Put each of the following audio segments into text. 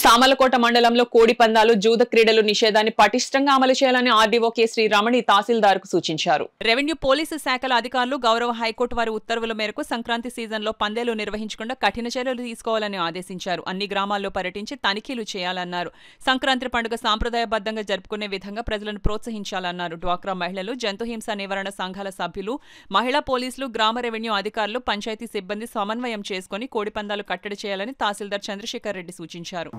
సామలకోట మండలంలో కోడి పందాలు, జూద క్రీడలు నిషేధాన్ని పటిష్టంగా అమలు చేయాలని ఆర్డీఓ కె శ్రీరమణి తహసీల్దార్కు సూచించారు. రెవెన్యూ పోలీసు శాఖల అధికారులు గౌరవ హైకోర్టు వారి ఉత్తర్వుల మేరకు సంక్రాంతి సీజన్లో పందేలు నిర్వహించకుండా కఠిన చర్యలు తీసుకోవాలని ఆదేశించారు. అన్ని గ్రామాల్లో పర్యటించి తనిఖీలు చేయాలన్నారు. సంక్రాంతి పండుగ సాంప్రదాయబద్ధంగా జరుపుకునే విధంగా ప్రజలను ప్రోత్సహించాలన్నారు. డ్వాక్రా మహిళలు, జంతుహింస నివారణ సంఘాల సభ్యులు, మహిళా పోలీసులు, గ్రామ రెవెన్యూ అధికారులు, పంచాయతీ సిబ్బంది సమన్వయం చేసుకుని కోడి పందాలు కట్టడి చేయాలని తహసీల్దార్ చంద్రశేఖర్ రెడ్డి సూచించారు.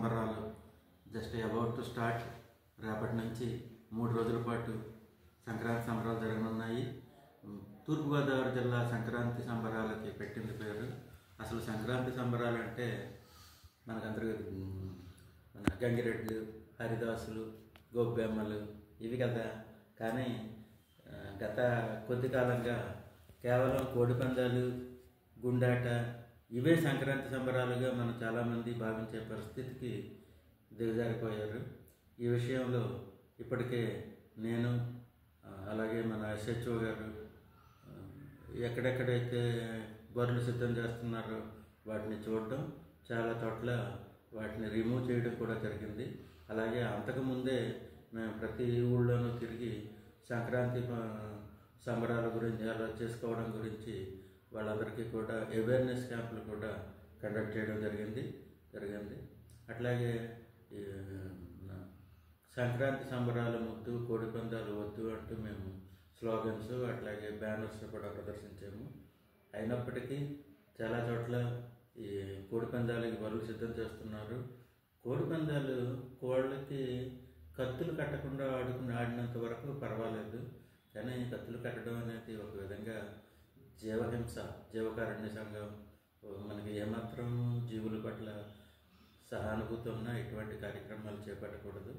Just about to start. రేపటి నుంచి 3 రోజుల పాటు సంక్రాంతి సంబరాలు జరగనున్నాయి. తూర్పుగోదావరి జిల్లా సంక్రాంతి సంబరాలకి పెట్టింది పేరు. అసలు సంక్రాంతి సంబరాలు అంటే మనకందరికీ మన గంగిరెడ్లు, హరిదాసులు, గోబ్బెమ్మలు ఇవి కదా. కానీ గత కొద్ది కాలంగా కేవలం కోడి పందాలు, గుండాట ఇవే సంక్రాంతి సంబరాలుగా మనం చాలామంది భావించే పరిస్థితికి దిగజారిపోయారు. ఈ విషయంలో ఇప్పటికే నేను అలాగే మన ఎస్హెచ్ఓ గారు ఎక్కడెక్కడైతే బరులు సిద్ధం చేస్తున్నారో వాటిని చూడడం, చాలా చోట్ల వాటిని రిమూవ్ చేయడం కూడా జరిగింది. అలాగే అంతకుముందే మేము ప్రతి ఊళ్ళోనూ తిరిగి సంక్రాంతి సంబరాల గురించి అలా చేసుకోవడం గురించి వాళ్ళందరికీ కూడా అవేర్నెస్ క్యాంపులు కూడా కండక్ట్ చేయడం జరిగింది. అట్లాగే సంక్రాంతి సంబరాల ముద్దు, కోడి పందాలు వద్దు అంటూ మేము స్లోగన్స్ అట్లాగే బ్యానర్స్ కూడా ప్రదర్శించాము. అయినప్పటికీ చాలా చోట్ల ఈ కోడి పందాలకి బరువు సిద్ధం చేస్తున్నారు. కోడి పందాలు కోళ్ళకి కత్తులు కట్టకుండా ఆడినంత వరకు పర్వాలేదు. కానీ కత్తులు కట్టడం అనేది ఒక విధంగా జీవహింస, జీవకారుణ్య సంఘం మనకి ఏమాత్రం జీవుల పట్ల సహానుభూతి ఉన్నా ఇటువంటి కార్యక్రమాలు చేపట్టకూడదు.